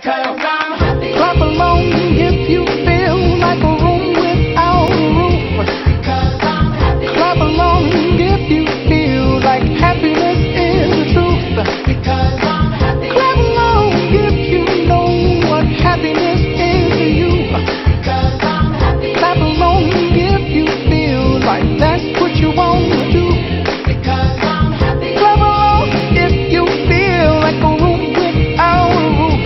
because I'm happy. Clap along if you feel like a room without a roof. Because I'm happy. Clap along if you feel like happiness is the truth. Because I'm happy. Clap along if you know what happiness is to you. Because I'm happy. Clap along if you feel like that's what you want to do. Because I'm happy. Clap along if you feel like a room without a roof.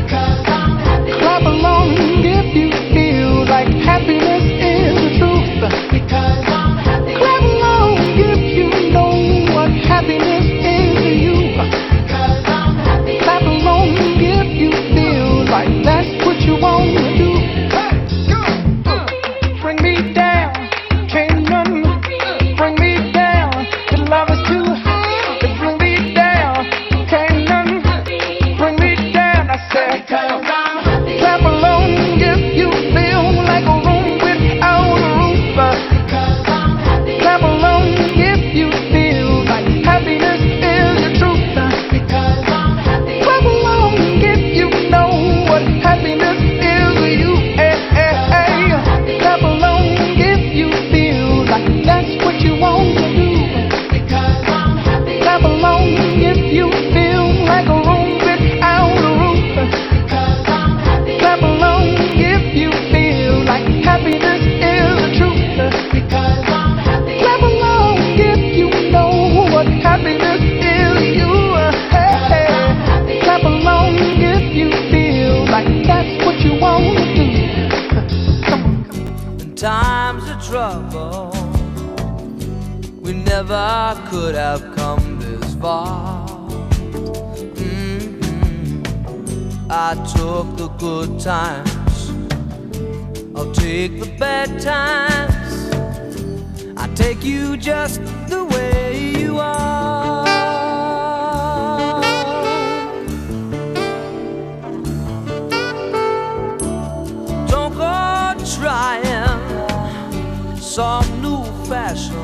Because I'm happy. Clap along if you feel like happiness is the truth. Because I'm happy. Clap along if you know what happiness is to you. Because I'm happy. Clap along if you feel like that's what you want to do. Bring me down, can't none bring me down. The love is too high to bring me down. Can't none bring me down. I said, because I'm happy. Clap along if you feel like a room without a roof. Because I'm happy. Clap along if you feel like happiness is the truth. Because I'm happy. Clap along if you know what happiness is to you. Clap along if you feel like that's what you want to do. Because I'm happy. Clap along if you feel like a room without a roof. Because I'm happy. Clap along if you feel like happiness is the truth. Because I'm happy. Clap along if you know what happiness is to you. Clap along if you feel like that's what you want to do. In times of trouble, we never could have come this far. I took the good times, I'll take the bad times. I take you just the way you are. Don't go trying some new fashion.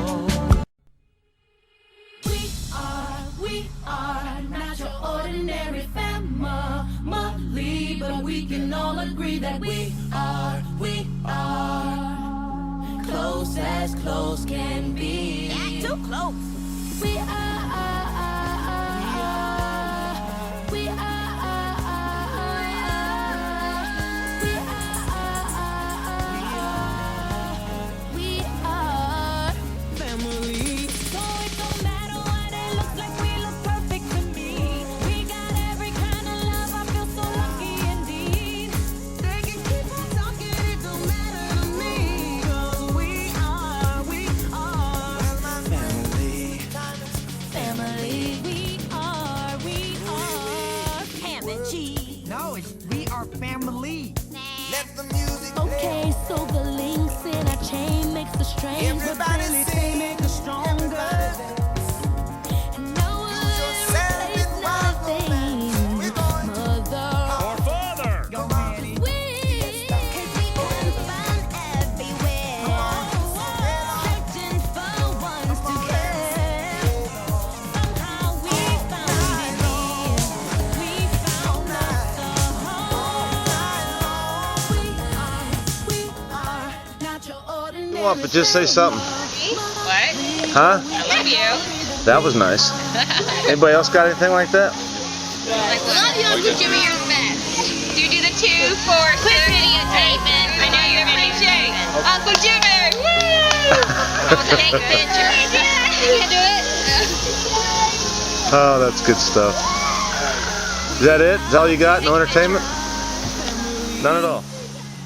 We are not your ordinary family, but we can all agree that we are close as close can be. Not too close. We are. Family. So it don't matter what it looks like, we look perfect to me. We got every kind of love, I feel so lucky indeed. They can keep on talking, it don't matter to me. 'Cause we are Family. family. We are ham and cheese. No, it's we are family. Let the music Okay, so the links in our chain makes the strain, but Everybody really sing. they make us stronger. And no one replaces nothing, mother. Or father. Go, Manny. We can find everywhere, searching for ones to care. Somehow we found it here. We found us a home. We are not your ordinary. Come on, but just say something. What? Huh? I love you. That was nice. Anybody else got anything like that? Like, love you, Uncle Jimmy, you're the best. Do you do the 2 for quick videotainment? I know you're gonna say Uncle Jimmy, woo! Take pictures. Yeah, you can do it. Oh, that's good stuff. Is that it? Is that all you got? No entertainment? None at all.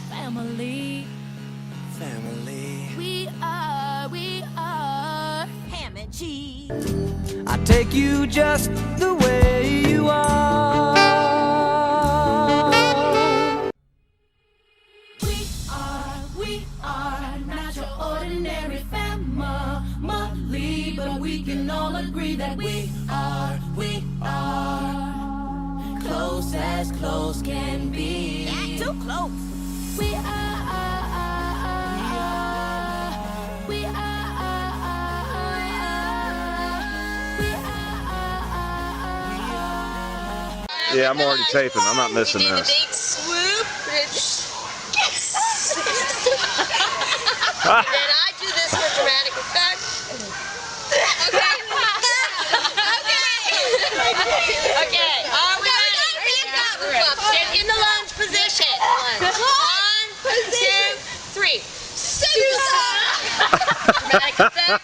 Family. family. We are ham and cheese. I take you just the way you are. We are not your ordinary family, but we can all agree that we are close as close can be. Not too close. We are. Yeah, I'm already taping. I'm not missing You do the this. big swoop. And then I do this for dramatic effect. Okay. Okay. Are we ready? Sit in the lunge position. 1, 2, 3. Dramatic effect.